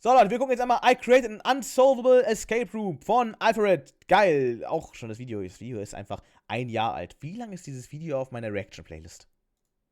So Leute, wir gucken jetzt einmal I Created an Unsolvable Escape Room von Alpharad. Geil. Auch schon das Video. Das Video ist einfach 1 Jahr alt. Wie lang ist dieses Video auf meiner Reaction-Playlist?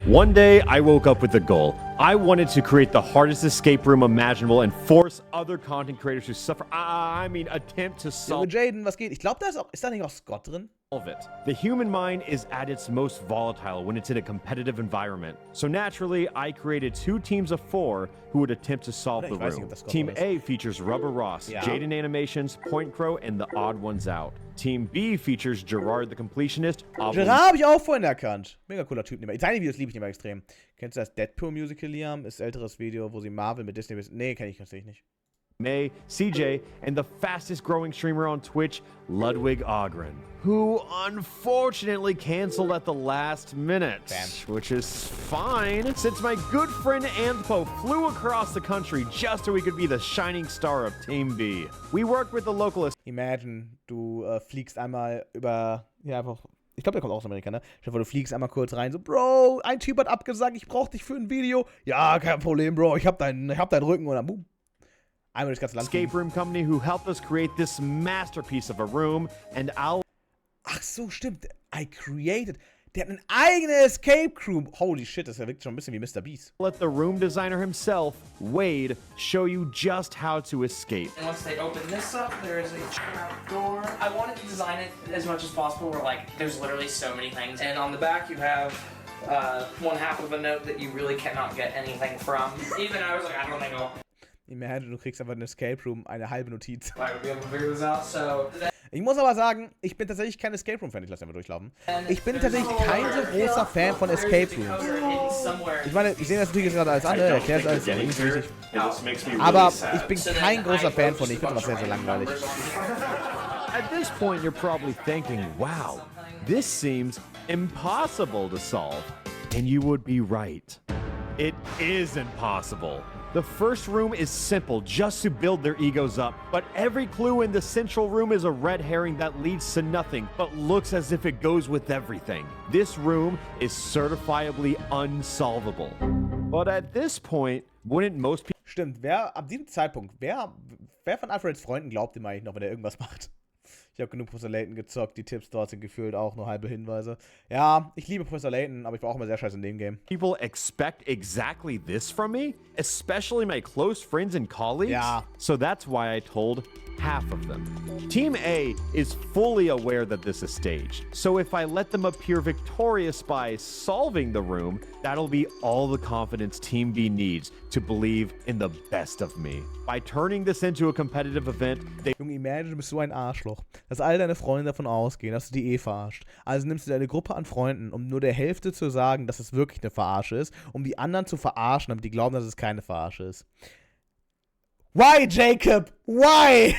One day, I woke up with a goal. I wanted to create the hardest escape room imaginable and force other content creators to suffer. Attempt to solve Jaden, was geht? Ich glaube, ist da nicht auch Scott drin? it. The human mind is at its most volatile when it's in a competitive environment. So naturally, I created 2 teams of 4 who would attempt to solve the room. Team A features Rubber Ross, Jaden Animations, Point Crow, and the Odd Ones Out. Team B features Gerard the Completionist. Gerard habe ich auch vorhin erkannt. Mega cooler Typ. Seine Videos liebe ich immer extrem. Kennst du das Deadpool-Musical, Liam? Ist ein älteres Video, wo sie Marvel mit Disney... Nee, kenn ich nicht. May, CJ, and the fastest growing streamer on Twitch, Ludwig Ogren, who unfortunately canceled at the last minute. Which is fine, since my good friend Anthpo flew across the country just so he could be the shining star of Team B. We worked with the local... Imagine, du fliegst einmal über... Ja, einfach... Ich glaube, der kommt auch aus Amerika, ne? Stell dir vor, du fliegst einmal kurz rein, so, Bro, ein Typ hat abgesagt, ich brauch dich für ein Video. Ja, kein Problem, Bro, ich hab deinen Rücken und dann boom. Einmal das ganze Land. Escape Room Company who helped us create this masterpiece of a room, and I'll... Ach so, stimmt. I Created. Der hat eine eigene Escape Room. Holy shit, das wirkt schon ein bisschen wie Mr. Beast. Let the room designer himself, Wade, show you just how to escape. And once they open this up, there is a trap door. I wanted to design it as much as possible where, like, there's literally so many things. And on the back, you have one half of a note that you really cannot get anything from. Even I was like, I don't know. Imagine, du kriegst einfach in Escape Room eine halbe Notiz. I would be able to figure this out, so... Ich muss aber sagen, ich bin tatsächlich kein Escape Room-Fan. Ich lasse einfach durchlaufen. Ich bin tatsächlich kein so großer Fan von Escape Rooms. Ich meine, ich sehe das natürlich jetzt gerade alles an, erklärt es alles nicht richtig. Aber ich bin kein großer Fan von. Ich finde das sehr, sehr langweilig. At this point, you're probably thinking, wow, this seems impossible to solve. And you would be right. It is impossible. The first room is simple, just to build their egos up, but every clue in the central room is a red herring that leads to nothing, but looks as if it goes with everything. This room is certifiably unsolvable. But at this point, wouldn't most people... Stimmt, ab diesem Zeitpunkt, wer von Alfreds Freunden glaubt ihm eigentlich noch, wenn er irgendwas macht? Ich habe genug Professor Layton gezockt, die Tipps dort sind gefühlt auch nur halbe Hinweise. Ja, ich liebe Professor Layton, aber ich war auch immer sehr scheiße in dem Game. People expect exactly this from me, especially my close friends and colleagues. Yeah. So that's why I told half of them. Team A is fully aware that this is staged. So if I let them appear victorious by solving the room, that'll be all the confidence Team B needs to believe in the best of me. By turning this into a competitive event, they... Junge, imagine, du bist so ein Arschloch, dass all deine Freunde davon ausgehen, dass du die verarscht. Also nimmst du deine Gruppe an Freunden, um nur der Hälfte zu sagen, dass es wirklich eine Verarsche ist, um die anderen zu verarschen, damit die glauben, dass es keine Verarsche ist. Why, Jacob? Why?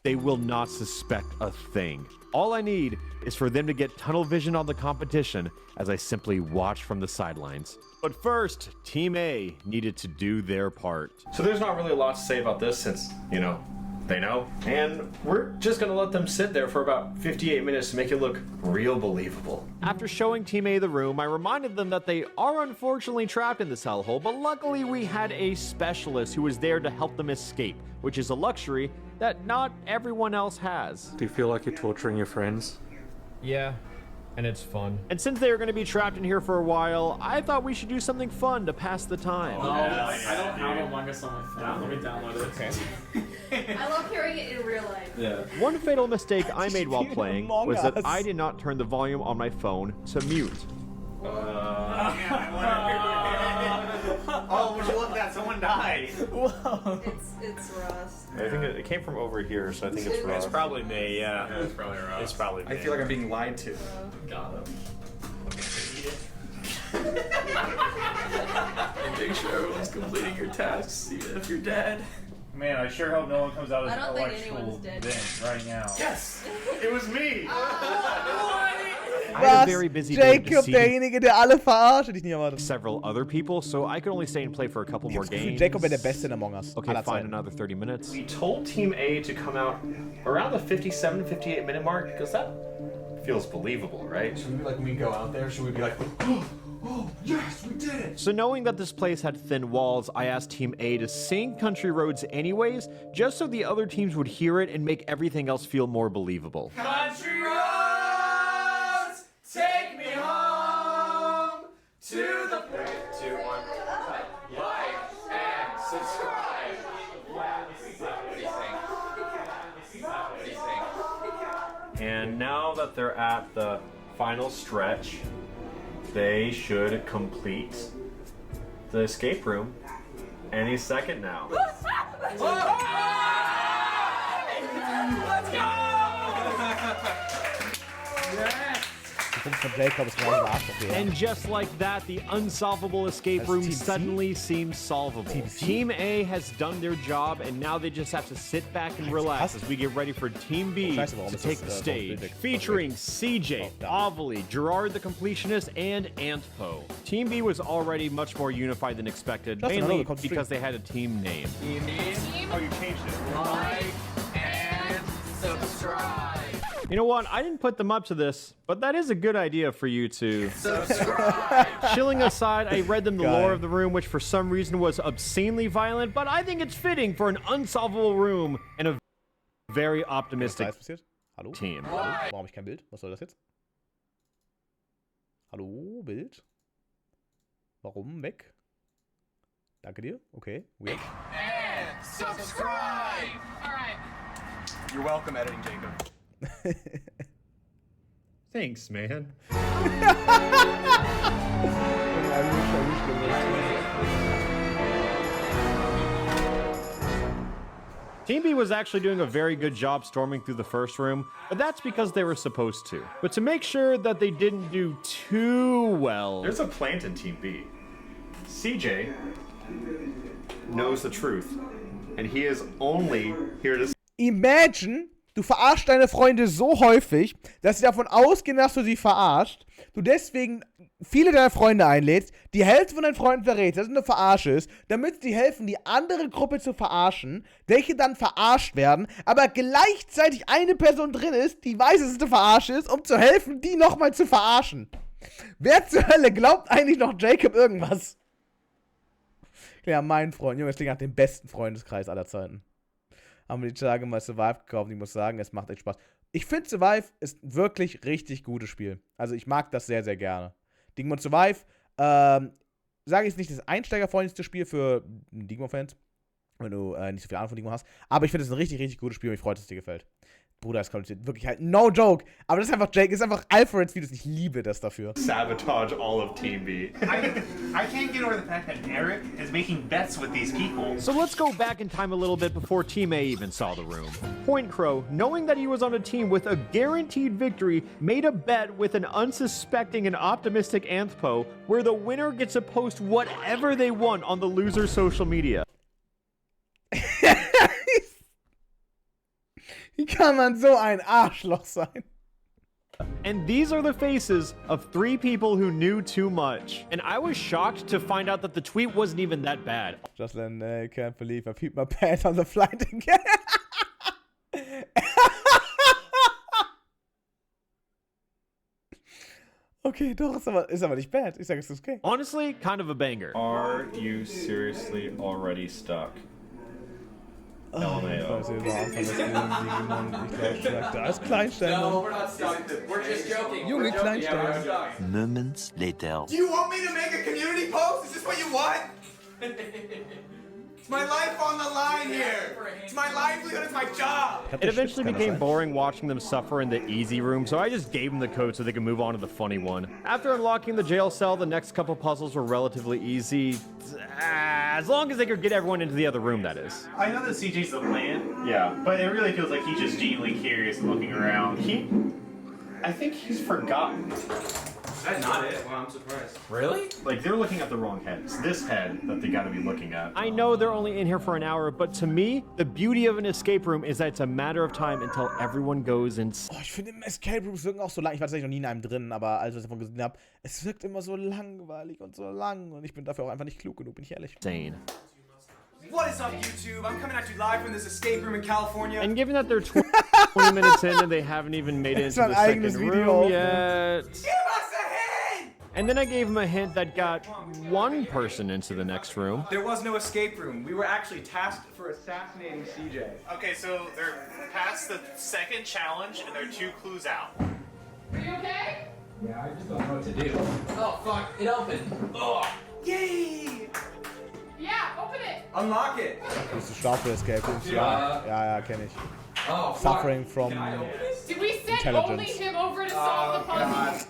They will not suspect a thing. All I need is for them to get tunnel vision on the competition as I simply watch from the sidelines. But first, Team A needed to do their part. So there's not really a lot to say about this since, you know, they know. And we're just gonna let them sit there for about 58 minutes to make it look real believable. After showing Team A the room, I reminded them that they are unfortunately trapped in this hellhole, but luckily we had a specialist who was there to help them escape, which is a luxury that not everyone else has. Do you feel like you're torturing your friends? Yeah, and it's fun. And since they are going to be trapped in here for a while, I thought we should do something fun to pass the time. Oh, I don't mind this on my phone. Let me download it. Okay. I love hearing it in real life. Yeah. One fatal mistake I made while playing was that I did not turn the volume on my phone to mute. Oh, would you look at that? Someone died. Whoa. It's Ross. I think it came from over here, so I think it's Ross. It's probably me, yeah. It's probably Ross. It's probably me. I feel like I'm being lied to. Got him. And make sure everyone's completing your tasks, even if you're dead. Man, I sure hope no one comes out of I don't the think electrical anyone's dead. vent right now. Yes! It was me! I had a very busy day to Jacob, see derjenige, der alle verarscht, hätte ich nicht erwartet. several other people, so I could only stay and play for a couple more games. Jacob wäre der Beste in Among Us. Okay, aller fine, Zeiten. another 30 minutes. We told Team A to come out around the 57, 58 minute mark, because that feels believable, right? Should we, like, when we go out there, should we be like, Oh, yes, we did it! So knowing that this place had thin walls, I asked Team A to sing Country Roads anyways, just so the other teams would hear it and make everything else feel more believable. Country roads, take me home to the 3, 2, 1. Like and subscribe. What do you think? What do you think? And now that they're at the final stretch, they should complete the escape room any second now. Let's go! Die Kunst von Jacob ist gerade Arschloch hier. And just like that, the unsolvable escape That's room Team C? suddenly seems solvable. Team C? Team A has done their job, and now they just have to sit back and relax as we get ready for Team B Scheiße, warum to ist take das, the stage, Bild- featuring CJ, Ovally, Gerard the Completionist, and Antpo. Team B was already much more unified than expected, Justin, mainly hello, come to because they had a team name. Oh, you changed it. Like and subscribe. You know what? I didn't put them up to this, but that is a good idea for you to. Subscribe. Chilling aside, I read them the Geil. lore of the room, which for some reason was obscenely violent, but I think it's fitting for an unsolvable room and a very Was da optimistic jetzt passiert? Hallo? team. Hallo? Warum habe ich kein Bild? Was soll das jetzt? Hallo, Bild? Warum weg? Danke dir. Okay, weird. And subscribe. All right. You're welcome, editing Jacob. Thanks, man. Team B was actually doing a very good job storming through the first room, but that's because they were supposed to. But to make sure that they didn't do too well, There's a plant in Team B. CJ knows the truth, and he is only here to Imagine, du verarschst deine Freunde so häufig, dass sie davon ausgehen, dass du sie verarscht. Du deswegen viele deiner Freunde einlädst, die Hälfte von deinen Freunden verrätst, dass es eine Verarsche ist, damit sie helfen, die andere Gruppe zu verarschen, welche dann verarscht werden, aber gleichzeitig eine Person drin ist, die weiß, dass es eine Verarsche ist, um zu helfen, die nochmal zu verarschen. Wer zur Hölle glaubt eigentlich noch Jacob irgendwas? Ja, mein Freund, Junge, das klingt nach dem besten Freundeskreis aller Zeiten. Haben wir die Tage mal Survive gekauft und ich muss sagen, es macht echt Spaß. Ich finde Survive ist ein wirklich richtig gutes Spiel. Also ich mag das sehr, sehr gerne. Digimon Survive, sage ich nicht das einsteigerfreundlichste Spiel für Digimon-Fans, wenn du nicht so viel Ahnung von Digimon hast, aber ich finde es ein richtig, richtig gutes Spiel und ich freue mich, dass es dir gefällt. Bruder, es kommt wirklich halt, no joke, aber das ist einfach Jake, ist einfach Alpharads Videos, ich liebe das dafür. sabotage all of Team B. I can't get over the fact that Eric is making bets with these people. so let's go back in time a little bit before Team A even saw the room. Point Crow, knowing that he was on a team with a guaranteed victory, made a bet with an unsuspecting and optimistic Anthpo, where the winner gets to post whatever they want on the loser's social media. Wie kann man so ein Arschloch sein? And these are the faces of 3 people who knew too much. And I was shocked to find out that the tweet wasn't even that bad. Jocelyn, I can't believe I peed my pants on the flight again. Okay, doch, ist aber nicht bad. Ich sage, es ist okay. Honestly, kind of a banger. Are you seriously already stuck? LMAO. Da ist Kleinstein. No, we're not stuck. We're just joking. Junge Kleinstein. Moments later. Do you want me to make a community post? Is this what you want? It's my life on the line here. It's my livelihood. It's my job. It eventually became boring watching them suffer in the easy room, so I just gave them the code so they could move on to the funny one. After unlocking the jail cell, the next couple puzzles were relatively easy. As long as they could get everyone into the other room, that is. I know that CJ's the plan, Yeah. but it really feels like he's just genuinely curious and looking around. I think he's forgotten. That's not it. Well, I'm surprised. Really? Like, they're looking at the wrong head. It's this head that they gotta be looking at. I know they're only in here for an hour, but to me, the beauty of an escape room is that it's a matter of time until everyone goes inside. Oh, ich finde, Escape Rooms wirken auch so lang. Ich war tatsächlich noch nie in einem drin, aber als ich davon gesehen habe, es wirkt immer so langweilig und so lang. Und ich bin dafür auch einfach nicht klug genug, bin ich ehrlich. What is up, YouTube? I'm coming at you live from this escape room in California. And given that they're 20 minutes in and they haven't even made it It's into an the second eigenes room Video. yet. Give us a hint! And then I gave him a hint that got one person into the next room. There was no escape room. We were actually tasked for assassinating CJ. Okay, so they're past the second challenge and they're 2 clues out. Are you okay? Yeah, I just don't know what to do. Oh, fuck. It opened. Ugh. Yay! Yeah, open it. Unlock it. Bist du stark für Escape Rooms? Ja, kenne ich. Oh, fuck. Suffering from Did we send only intelligence. him over to solve the puzzle?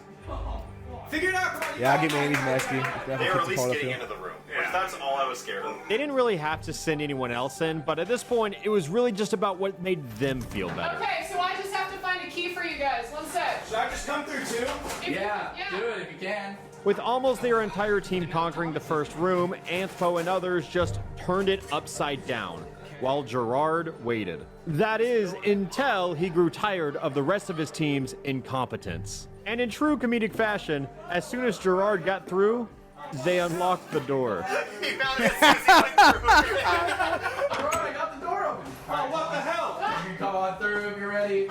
Figure it out. Ja, gib mir eh nicht mehr Escape. Ich bin They einfach were viel at zu faul least getting dafür. into the room. Which that's all I was scared of. They didn't really have to send anyone else in, but at this point, it was really just about what made them feel better. Okay, so I just have to find a key for you guys. One sec. Should I just come through too? Yeah, do it if you can. With almost their entire team conquering the first room, Anthpo and others just turned it upside down, while Gerard waited. That is, until he grew tired of the rest of his team's incompetence. And in true comedic fashion, as soon as Gerard got through, they unlocked the door. He found it as soon as he went through. I got the door open. Oh, what the hell? You can come on through if you're ready.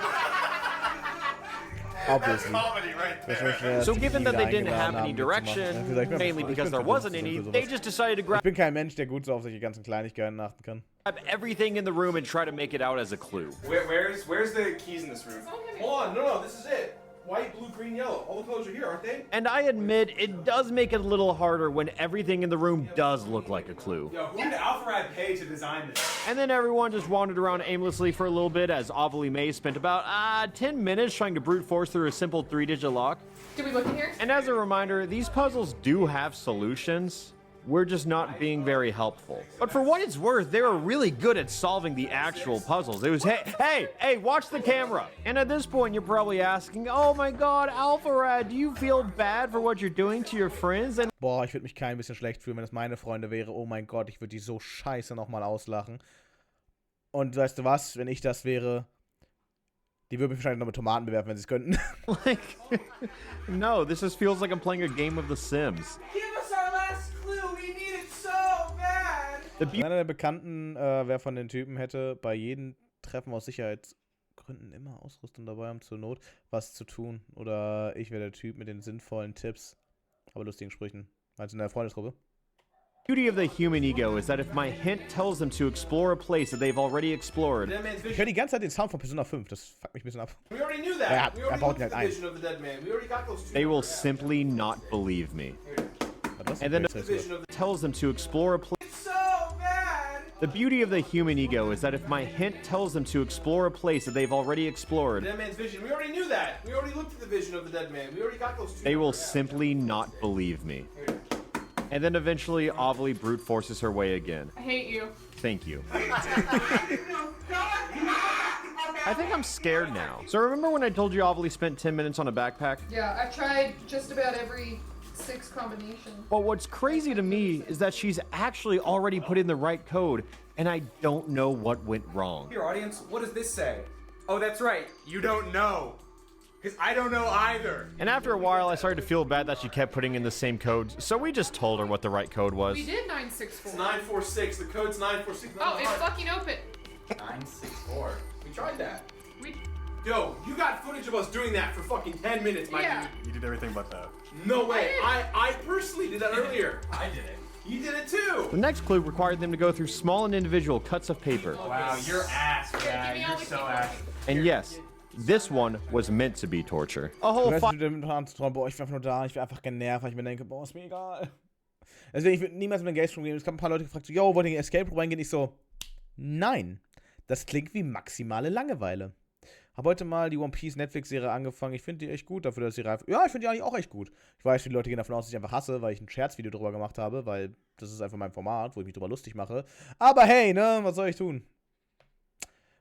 That's Obviously. comedy right Das war there. schnell, So dass die given that they Kinder didn't have eingeladen any haben, direction, mitzumachen. Ja, vielleicht mainly ich because bin there zu wasn't dumm any, für they sowas. just decided to Ich grab bin kein Mensch, der gut so auf solche ganzen Kleinigkeiten achten kann. everything in the room and try to make it out as a clue. Where's the keys in this room? Hold on, no, this is it. White, blue, green, yellow. All the colors are here, aren't they? And I admit, it does make it a little harder when everything in the room does look like a clue. Yo, who did Alpharad pay to design this? And then everyone just wandered around aimlessly for a little bit as Ovalie May spent about 10 minutes trying to brute force through a simple 3-digit lock. Did we look in here? And as a reminder, these puzzles do have solutions. We're just not being very helpful. But for what it's worth, they were really good at solving the actual puzzles. It was, hey, watch the camera. And at this point, you're probably asking, oh my god, Alpharad, do you feel bad for what you're doing to your friends? And Boah, ich würde mich kein bisschen schlecht fühlen, wenn das meine Freunde wäre. Oh mein Gott, ich würde die so scheiße nochmal auslachen. Und weißt du was, wenn ich das wäre, die würden mich wahrscheinlich noch mit Tomaten bewerfen, wenn sie es könnten. like, no, this just feels like I'm playing a game of The Sims. Give us our last clue. We need it so bad. Einer der Bekannten, wer von den Typen hätte bei jedem Treffen aus Sicherheitsgründen immer Ausrüstung dabei, um zur Not was zu tun. Oder ich wäre der Typ mit den sinnvollen Tipps, aber lustigen Sprüchen. Also in der Freundesgruppe. Beauty of the human ego is that if my hint tells them to explore a place that they've already explored, Dead man's Ich vision. höre die ganze Zeit den Sound von Persona 5, das fuckt mich ein bisschen ab. We already knew that. Ja, we er already baut looked ihn at the halt ein. vision of the dead man. We already got those two. they will numbers. simply not believe me. Was? And then Okay, The jetzt höre vision ich's of the Tells them to explore a place. It's so bad. The beauty of the human ego is that if my hint tells them to explore a place that they've already explored, Dead man's vision. We already knew that. We already looked at the vision of the dead man. We already got those two. they will numbers. simply not believe me. And then eventually, Ovalie brute forces her way again. I hate you. Thank you. I think I'm scared now. So remember when I told you Ovalie spent 10 minutes on a backpack? Yeah, I've tried just about every 6 combinations. But what's crazy to me is that she's actually already put in the right code, and I don't know what went wrong. Here, audience, what does this say? Oh, that's right. You don't know. Because I don't know either. And after a while, I started to feel bad that she kept putting in the same code, so we just told her what the right code was. We did 964. It's 946. The code's 946. Oh, it's fucking open. 964. We tried that. We. Yo, you got footage of us doing that for fucking 10 minutes, my Yeah. dude. You did everything but that. No way. I I personally did that earlier. I did it. You did it too. The next clue required them to go through small and individual cuts of paper. Wow, you're ass, Give man. me You're all the so key ass. And yes, this one was meant to be torture. A whole Du weißt, mit dem Traum, boah, ich bin einfach nur da, ich bin einfach genervt, weil ich mir denke, boah, ist mir egal. Deswegen, ich würde niemals mit einem Games Room gehen. Es haben ein paar Leute gefragt, so, yo, wollt ihr in den Escape Room reingehen? Ich so, nein. Das klingt wie maximale Langeweile. Hab heute mal die One Piece Netflix-Serie angefangen. Ich finde die echt gut dafür, dass sie reif. Ja, ich finde die eigentlich auch echt gut. Ich weiß, viele Leute gehen davon aus, dass ich einfach hasse, weil ich ein Scherzvideo drüber gemacht habe, weil das ist einfach mein Format, wo ich mich drüber lustig mache. Aber hey, ne, was soll ich tun?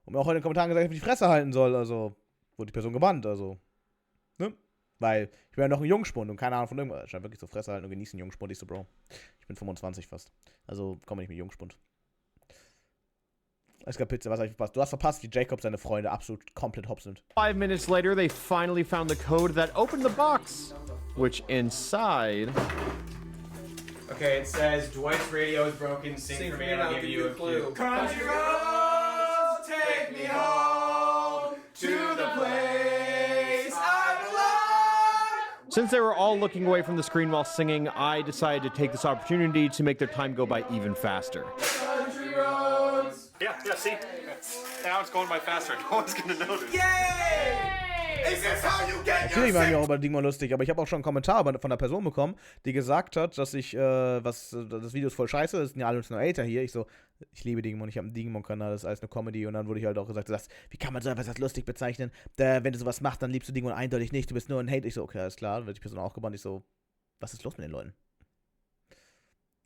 Und mir auch in den Kommentaren gesagt, dass ich die Fresse halten soll, also wurde die Person gebannt, also. Ne? Weil ich bin ja noch ein Jungspund und keine Ahnung von irgendwas. Ich scheint wirklich zur Fresse halten und genießen Jungspund. Ich so, Bro. Ich bin 25 fast. Also komme nicht mit Jungspund. Es gab Pizza, was habe ich verpasst? Du hast verpasst, wie Jacob seine Freunde absolut komplett hops nimmt. 5 minutes later, they finally found the code that opened the box, which inside... Okay, it says Dwight's radio is broken. Sing for me and I'll give you a clue. Country roads take me home to the place I belong. Since they were all looking away from the screen while singing, I decided to take this opportunity to make their time go by even faster. Country roads. Yeah, see? Now it's going by faster. No one's gonna notice. Yay! Is this how you get Natürlich waren wir auch über Ding mal lustig, aber ich habe auch schon einen Kommentar von einer Person bekommen, die gesagt hat, dass das Video ist voll scheiße, das sind ja alle nur Hater hier. Ich so, ich liebe Digimon, ich habe einen Digimon-Kanal, das ist alles eine Comedy und dann wurde ich halt auch gesagt, du sagst, wie kann man so etwas als lustig bezeichnen? Wenn du sowas machst, dann liebst du Digimon eindeutig nicht, du bist nur ein Hate. Ich so, okay, alles klar, dann wird die Person auch gebannt. Ich so, was ist los mit den Leuten?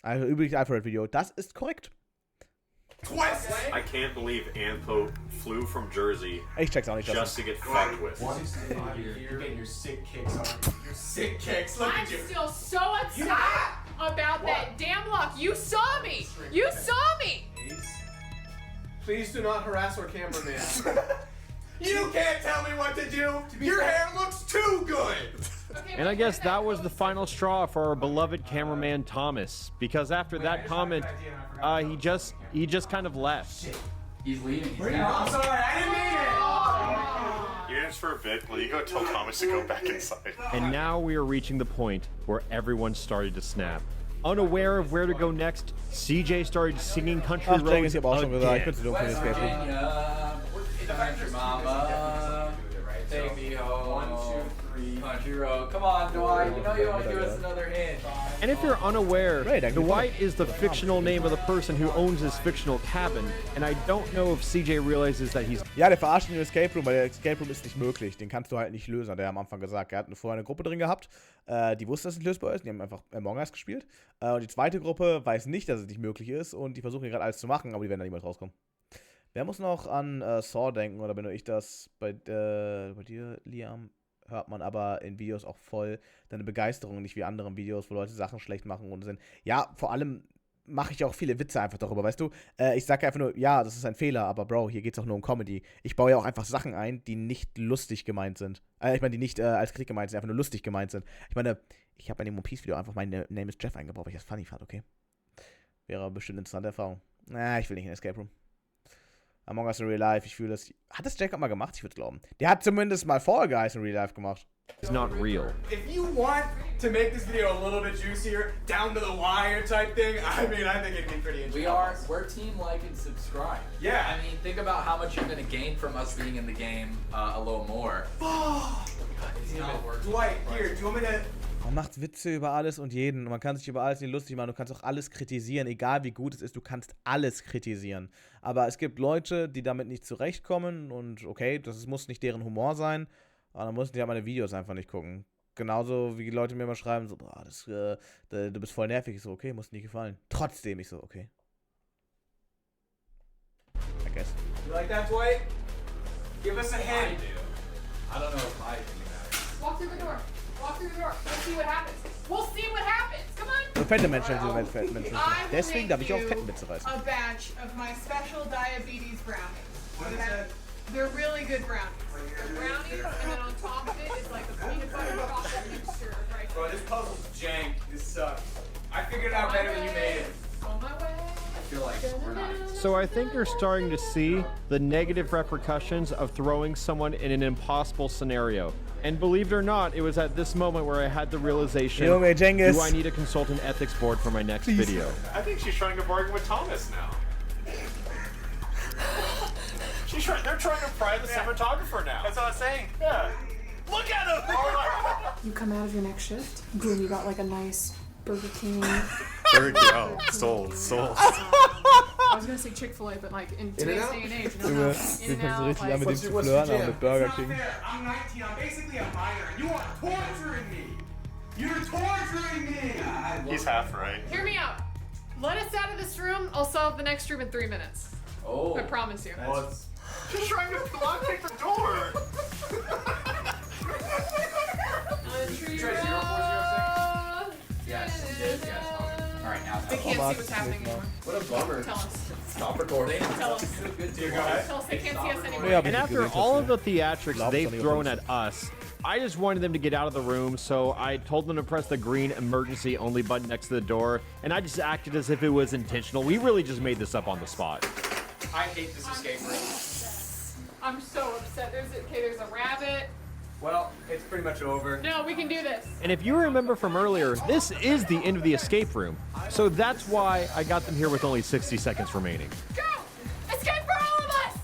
Also übrigens Alpharad-Video, das ist korrekt. Twist! I can't believe Antho flew from Jersey Ich check's auch nicht. just to get fucked with. You're getting your sick kicks on. Your sick kicks. Look I'm at you. still so upset about that damn lock. You saw me. You saw me. Please do not harass our cameraman. You can't tell me what to do. Your hair looks too good. And I guess that was the final straw for our beloved cameraman Thomas, because after that comment, he just kind of left. He's leaving. I'm sorry, I didn't mean it. You dance for a bit, will you go tell Thomas to go back inside? And now we are reaching the point where everyone started to snap. Unaware of where to go next, CJ started singing Country Ach, Jeng Roads ist hier aber auch schon gesagt, ich bin again. zu dumm für den Escape Room. Country mama, take me home. 1, 2, 3. Country road. Come on, Dwight. You know you want to give us another hint. And if you're unaware, Right, I can Dwight is the fictional name of the person who owns this fictional cabin, and I don't know if CJ realizes that he's... Ja, der verarscht den Escape Room, weil der Escape Room ist nicht möglich. Den kannst du halt nicht lösen, hat er am Anfang gesagt. Er hat vorher eine Gruppe drin gehabt, die wusste, dass es nicht lösbar ist. Die haben einfach Among Us gespielt. Und die zweite Gruppe weiß nicht, dass es nicht möglich ist. Und die versuchen hier gerade alles zu machen, aber die werden da niemals rauskommen. Wer muss noch an Saw denken? Oder bin nur ich das? Bei dir, Liam, hört man aber in Videos auch voll deine Begeisterung, nicht wie anderen Videos, wo Leute Sachen schlecht machen und sind. Ja, vor allem mache ich auch viele Witze einfach darüber, weißt du? Ich sage einfach nur, ja, das ist ein Fehler, aber Bro, hier geht es auch nur um Comedy. Ich baue ja auch einfach Sachen ein, die nicht lustig gemeint sind. Ich meine, die nicht als Kritik gemeint sind, einfach nur lustig gemeint sind. Ich meine, ich habe bei dem One Piece Video einfach mein Name is Jeff eingebaut, weil ich das funny fand, okay? Wäre bestimmt eine interessante Erfahrung. Ich will nicht in Escape Room. Among Us in Real Life, ich fühle das. Hat das Jacob mal gemacht? Ich würde glauben. Der hat zumindest mal Fall Guys in Real Life gemacht. It's not real. If you want to make this video a little bit juicier, down to the wire type thing, I mean, I think it'd be pretty interesting. We're team like and subscribe. Yeah. I mean, think about how much you're gonna gain from us being in the game a little more. Dwight, here, do you want me to... Man macht Witze über alles und jeden. Und man kann sich über alles nicht lustig machen. Du kannst auch alles kritisieren, egal wie gut es ist. Du kannst alles kritisieren. Aber es gibt Leute, die damit nicht zurechtkommen. Und okay, muss nicht deren Humor sein. Aber dann mussten die halt meine Videos einfach nicht gucken. Genauso wie die Leute mir immer schreiben, so, boah, du bist voll nervig. Ich so, okay, muss nicht gefallen. Trotzdem, ich so, okay. I guess. You like that, Dwight? Give us a hint. I don't know if my thing matters. Walk through the door. Walk through the door. We'll see what happens. We'll see what happens. Come on. So fette Menschen sind fette Menschen. Deswegen darf ich auch fetten Witze reißen. A batch of my special diabetes brownies. What is that? They're really good brownies. They're brownies, and then on top of it is like a peanut butter chocolate mixture right Bro, there. this puzzle's jank. This sucks. I figured it out better than you made it. On my way. I feel like we're not. So I think you're starting to see the negative repercussions of throwing someone in an impossible scenario. And believe it or not, it was at this moment where I had the realization, Junge, Cengiz. do I need to consult an ethics board for my next video? I think she's trying to bargain with Thomas now. They're trying to pry the cinematographer now. That's what I was saying. Yeah. Look at him! You come out of your next shift, boom, you got like a nice Burger King. Sold. I was gonna say Chick-fil-A, but like in today's day and age, you don't Junge, know. du fängst so richtig an mit dem zu flirten, aber mit Burger King. I'm 19. I'm basically a minor. You are torturing me. You're torturing me. He's half right. Hear me out. Let us out of this room. I'll solve the next room in 3 minutes. Oh. I promise you. She's trying to lock the door. Yes, yes. All right, now. They can't see what's happening anymore. What a bummer. Tell us. Stop recording. Tell us. Good to Tell us they can't see us anymore. Ja, And after all of the theatrics they've thrown at us, I just wanted them to get out of the room, so I told them to press the green emergency only button next to the door, and I just acted as if it was intentional. We really just made this up on the spot. I hate this escape room. I'm so upset. There's a rabbit. Well, it's pretty much over. No, we can do this. And if you remember from earlier, this is the end of the escape room. So that's why I got them here with only 60 seconds remaining. Go! Escape for all of us!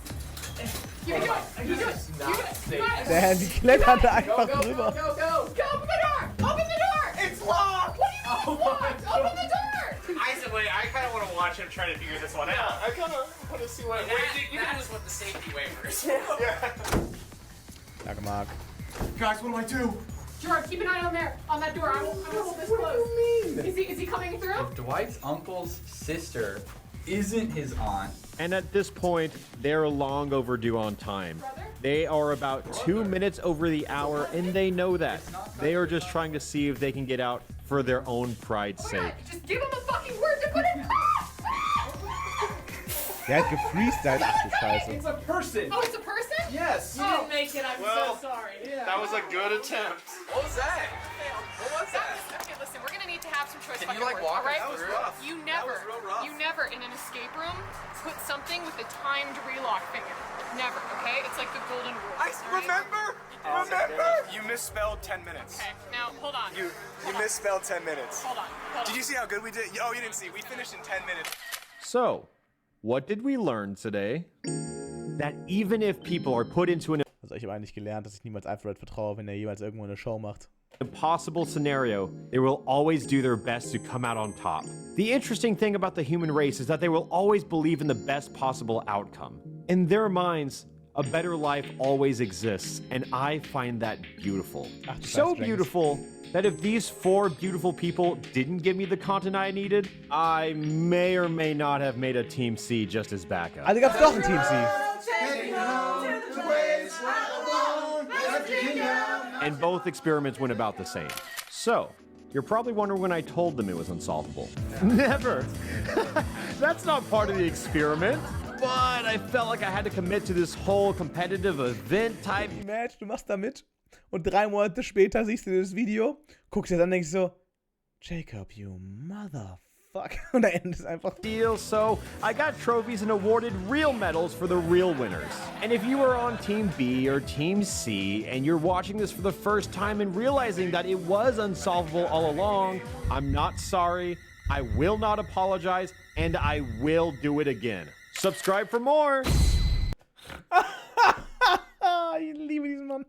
You can do it! You can do it! You can do it! Damn, die klettern da einfach Go, drüber. go, go! Open the door! Open the door! It's locked! What do you mean it's locked? Open the door! Wait, I kind of want to watch him try to figure this one out. I kind of want to see what. That is what the safety waivers. Danke, Marc. Guys, what do? Gerard, keep an eye on there, on that door. I will hold this close. What do you mean? Is he coming through? If Dwight's uncle's sister isn't his aunt, And at this point, they're long overdue on time. They are about 2 minutes over the hour, and they know that. They are just trying to see if they can get out for their own pride's sake. Just give him a fucking word to put in. Der hat gefreestylt. Ach du Scheiße. It's a person. Oh, it's a person? Yes. You didn't make it. I'm so sorry. That was a good attempt. what was that? What was that? Okay, listen, we're gonna need to have some choice Can you, fucking like, words, walk all right? us through it? That was rough. You That never, was real rough. you never in an escape room put something with a timed relock finger. Never, okay? It's like the golden rule. I all right? remember. Remember? You misspelled 10 minutes. Okay, now hold on. You Hold on. misspelled 10 minutes. Hold on. Did you see how good we did? Oh, you didn't see. We finished in 10 minutes. So, what did we learn today? That even if people are put into an Also ich habe eigentlich gelernt, dass ich niemals Alpharad vertraue, wenn er jeweils irgendwo eine Show macht. impossible scenario, they will always do their best to come out on top. The interesting thing about the human race is that they will always believe in the best possible outcome. In their minds, a better life always exists, and I find that beautiful. Ach, du So Scheiß, James. beautiful that if these 4 beautiful people didn't give me the content I needed, I may or may not have made a Team C just as backup. Also gab's doch ein Team C. And both experiments went about the same. So, you're probably wondering when I told them it was unsolvable. Never! That's not part of the experiment. But I felt like I had to commit to this whole competitive event type. Match, du machst da mit. Und 3 Monate später siehst du das Video, guckst dir das an und denkst so, Jacob, you motherfucker. Und da endet es einfach. Deal, so I got trophies and awarded real medals for the real winners. And if you are on Team B or Team C and you're watching this for the first time and realizing that it was unsolvable all along, I'm not sorry, I will not apologize, and I will do it again. Subscribe for more! Ich liebe diesen Mann.